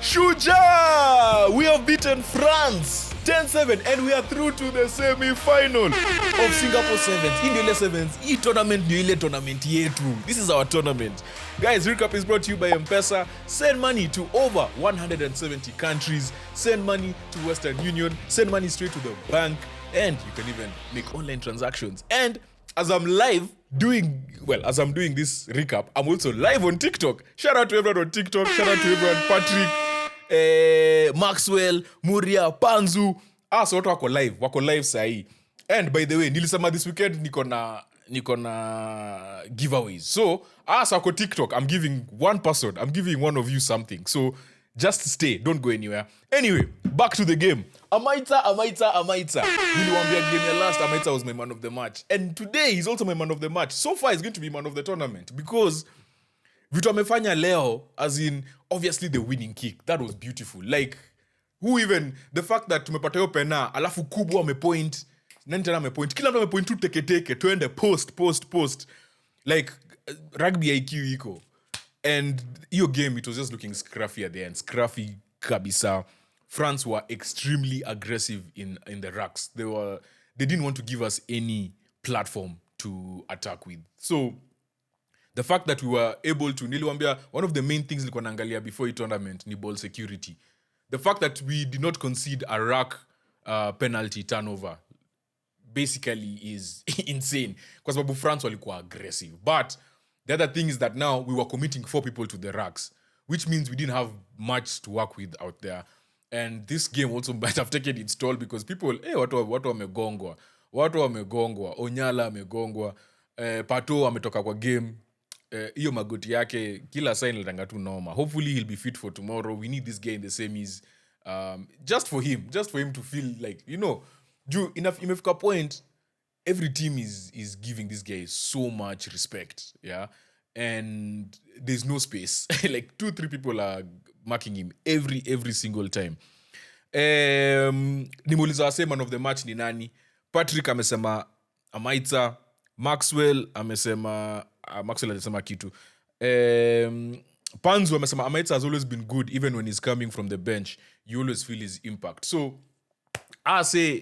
Shujaa! We have beaten France 10-7 and we are through to the semi-final of Singapore Sevens. In the Sevens, this tournament ndio ile tournament yetu. This is our tournament. Guys, recap is brought to you by M-Pesa. Send money to over 170 countries. Send money to Western Union. Send money straight to the bank. And you can even make online transactions. And as I'm doing this recap, I'm also live on TikTok. Shout out to everyone on TikTok. Shout out to everyone. Patrick, Maxwell, Muria, Panzu. So watu wako live sahi. And by the way, nilisema this weekend niko na giveaways. So, wako TikTok, I'm giving one of you something. So, just stay, don't go anywhere. Anyway, back to the game. Amaita. Niliwaambia game ya last, Amaita was my man of the match. And today, he's also my man of the match. So far, he's going to be man of the tournament. Because vitu amefanya leo, as in, obviously the winning kick. That was beautiful. Like, the fact that tumepata hiyo pena, alafu kubwa amepoint, nani tena amepoint, kila mtu amepoint tu teke, tuende post. Like, rugby IQ iko. And your game, it was just looking scruffy at the end. Scruffy kabisa. France were extremely aggressive in the racks. They didn't want to give us any platform to attack with. So the fact that we were able to, niliwaambia, one of the main things nilikuwa naangalia before the tournament ni ball security. The fact that we did not concede a rack penalty turnover basically is insane. Because sababu France walikuwa aggressive. But the other thing is that now we were committing 4 people to the racks, which means we didn't have much to work with out there. And this game also might have taken its toll because people, watu wamegongwa, Onyala amegongwa, Pato ametoka kwa game, hiyo magoti yake, kila sign litanga tu noma. Hopefully he'll be fit for tomorrow. We need this guy in the semis, just for him to feel like, imefika point, every team is giving this guy so much respect, yeah? And there's no space. Like 2-3 people are marking him every single time. Nimuuliza wase man of the match ni nani? Patrick amesema Amaita, Maxwell alisema kitu. Panzu amesema Amaita has always been good even when he's coming from the bench. You always feel his impact. So I say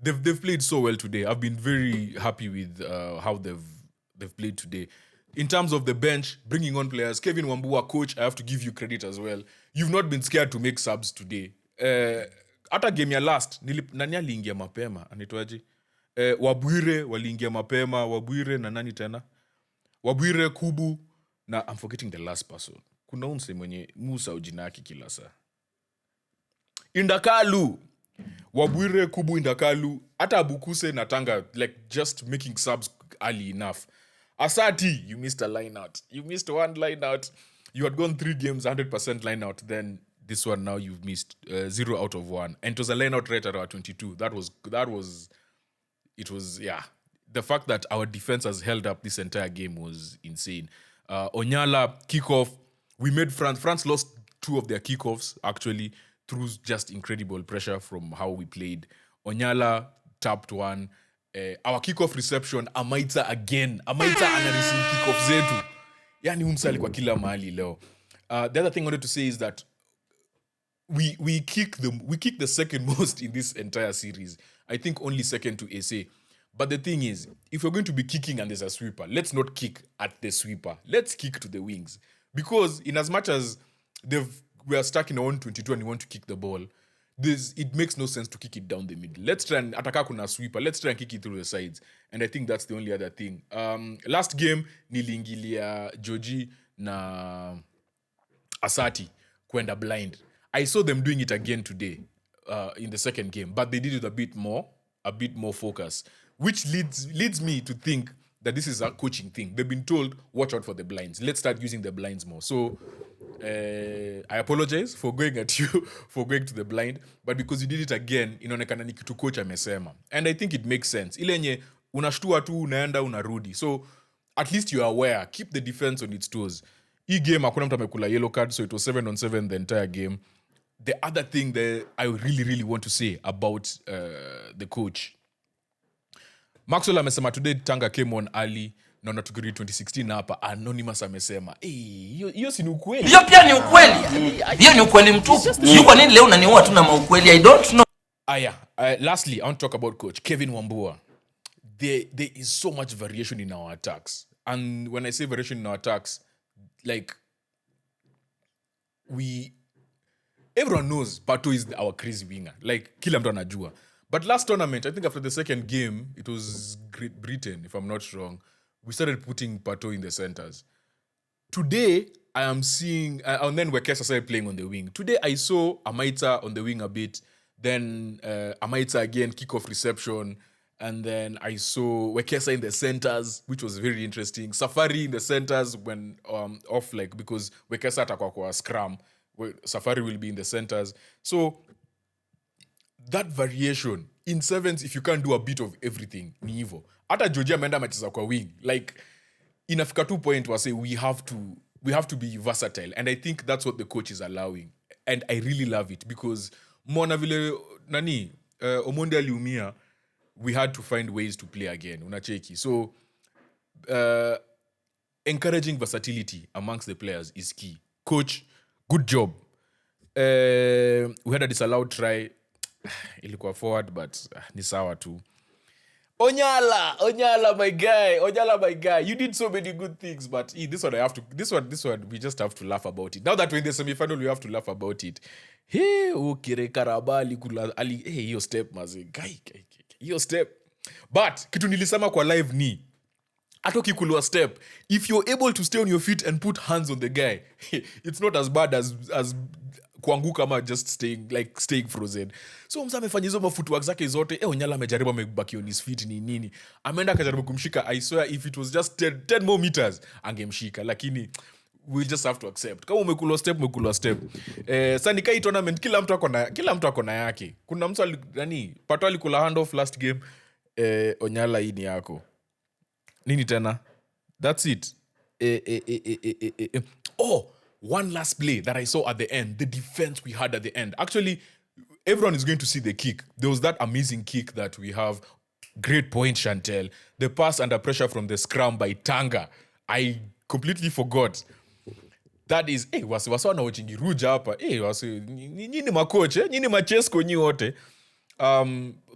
they've played so well today. I've been very happy with how they've played today. In terms of the bench, bringing on players, Kevin Wambua, coach, I have to give you credit as well. You've not been scared to make subs today. Hata game ya last, nani aliingia mapema? Anaitwaje? Wabwire waliingia mapema. Wabwire na nani tena? Wabwire, Kubu, na I'm forgetting the last person. Kuna unse mwenye Musa ujinaki kila saa. Indakalu. Wabwire, Kubu, Indakalu. Hata Abukuse na Tanga, like just making subs early enough. Asati, you missed a line out. You missed one line out. You had gone 3 games, 100% line out. Then this one now you've missed 0 out of 1. And it was a line out right at our 22. That was, the fact that our defense has held up this entire game was insane. Onyala, kickoff. We made France lost 2 of their kickoffs, actually, through just incredible pressure from how we played. Onyala tapped one. Our kickoff reception, Amaita again. Amaita ana-receive kickoff zetu. Yani umsali kwa kila mahali leo. The other thing I wanted to say is that we kick the second most in this entire series. I think only second to SA. But the thing is, if we're going to be kicking and there's a sweeper, let's not kick at the sweeper. Let's kick to the wings. Because in as much as we are stuck in our own 22 and we want to kick the ball, it makes no sense to kick it down the middle. Let's try and ataka kuna sweeper. Let's try and kick it through the sides. And I think that's the only other thing. Last game, niliingilia Joji na Asati kwenda blind. I saw them doing it again today in the second game, but they did it a bit more focus, which leads me to think that this is a coaching thing. They've been told, watch out for the blinds. Let's start using the blinds more. So I apologize for going at you, for going to the blind, but because you did it again, inaonekana ni kitu coach amesema. And I think it makes sense. Ile nye unashtua tu, unaenda, unarudi. So at least you are aware. Keep the defense on its toes. Hii game, hakuna mtu amekula yellow card, so it was 7-on-7 the entire game. The other thing that I really, really want to say about the coach. Maxwell amesema today Tanga came on early. naona tukirudi 2016 hapa Anonymous amesema hiyo si ni ukweli. Hiyo pia ni ukweli. Hiyo ni ukweli mtupu. Yuko nini leo unaniua tu na maukweli? I don't know. Lastly, I want to talk about coach Kevin Wambua. There is so much variation in our attacks. And when I say variation in our attacks, like everyone knows Pato is our crazy winger. Like kila mtu anajua. But last tournament, I think after the second game, it was Great Britain, if I'm not wrong, we started putting Pato in the centers. Today, I am seeing, and then Wekesa started playing on the wing. Today, I saw Amaita on the wing a bit, then Amaita again, kickoff reception, and then I saw Wekesa in the centers, which was very interesting. Safari in the centers when off, like, because Wekesa atakwa kwa scrum, Safari will be in the centers. So, that variation in sevens, if you can't do a bit of everything, ni hivyo. Hata Georgia ameenda macheza kwa wing. Like, inafika 2 point where say we have to be versatile. And I think that's what the coach is allowing. And I really love it because mona vile Omonde aliumia, we had to find ways to play again. Unacheki. So, encouraging versatility amongst the players is key. Coach, good job. We had a disallowed try. Ilikuwa forward, but ni sawa tu. Onyala, my guy. You did so many good things, but this one, we just have to laugh about it. Now that we're in the semi-final, we have to laugh about it. Hey, okay, Karabali, hey, your step, maze. Guy, your step. But, kitu nilisema kwa live ni, ato kikulwa step, if you're able to stay on your feet and put hands on the guy, it's not as bad as kuanguka ama just staying frozen. So msa amefanya hizo mafootwork zake zote. Onyala amejaribu amebaki on his feet ni nini. Ameenda akajaribu kumshika. I swear if it was just 10 more meters angemshika. Lakini we'll just have to accept. Kama umekulwa step. Sasa nikai tournament kila mtu ako na yake. Kuna mtu Pato alikula handoff last game. Onyala hii ni yako. Nini tena? That's it. One last play that I saw at the end, the defense we had at the end. Actually, everyone is going to see the kick. There was that amazing kick that we have. Great point, Chantel. The pass under pressure from the scrum by Tanga. I completely forgot. That is, wasa na wachingi ruja hapa. Nyini makoche, nyini machesko nyi wote.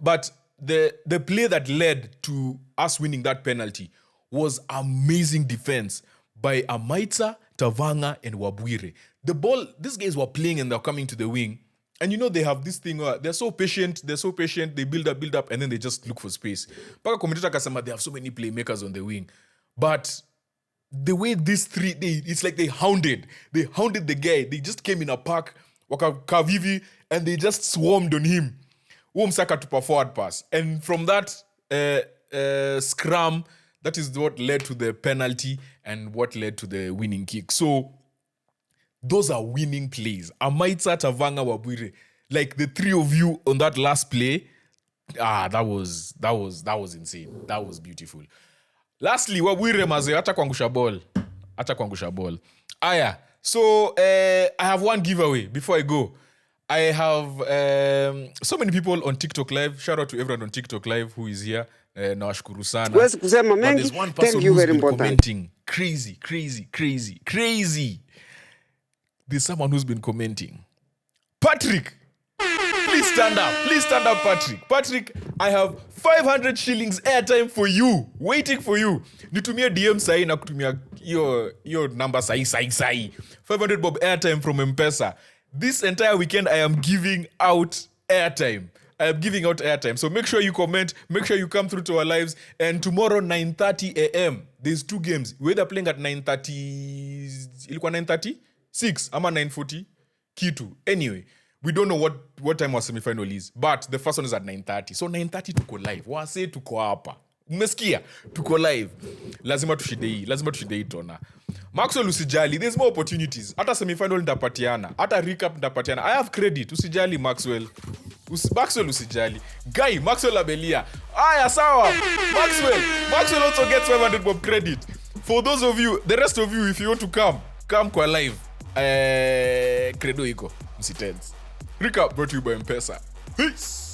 But the play that led to us winning that penalty was amazing defense by Amaita, Tavanga, and Wabwire. The ball, these guys were playing and they're coming to the wing. And they have this thing where they're so patient, they build up, and then they just look for space. Paka commentator kasema they have so many playmakers on the wing. But the way these three, it's like they hounded the guy. They just came in a pack, wakavivi, and they just swarmed on him. Umsaka tupa forward pass. And from that scrum, that is what led to the penalty and what led to the winning kick. So, those are winning plays. Amaita, Tavanga, Wabwire. Like the three of you on that last play, that was insane. That was beautiful. Lastly, Wabwire maze, acha kuangusha ball. Aya, so I have one giveaway before I go. I have so many people on TikTok Live. Shout out to everyone on TikTok Live who is here. Nawashukuru sana. But there's one person who's been commenting. Crazy. There's someone who's been commenting. Patrick! Please stand up, Patrick. Patrick, I have 500 shillings airtime for you. Waiting for you. Nitumia DM sahi na kutumia your number sahi. 500 bob airtime from M-Pesa. This entire weekend, I am giving out airtime. So make sure you comment. Make sure you come through to our lives. And tomorrow, 9:30 a.m., there's 2 games. We're either playing at 9:30... Ilikuwa 9:36 ama 9:40? Kitu. Anyway, we don't know what time our semi-final is. But the first one is at 9:30. So 9:30 tuko live. Wase tuko hapa. Umesikia? Tuko live. Lazima tushinde hii tona. Maxwell usijali. There's more opportunities. Hata semi-final nitapatiana. Hata recap nitapatiana. I have credit. Usijali, Maxwell. Maxwell usijali. Guy, Maxwell abelia. Aya, sawa. Maxwell also gets 500 bob credit. For those of you, the rest of you, if you want to come kwa live. Credo iko. Msitense. Recap brought to you by M-Pesa. Peace.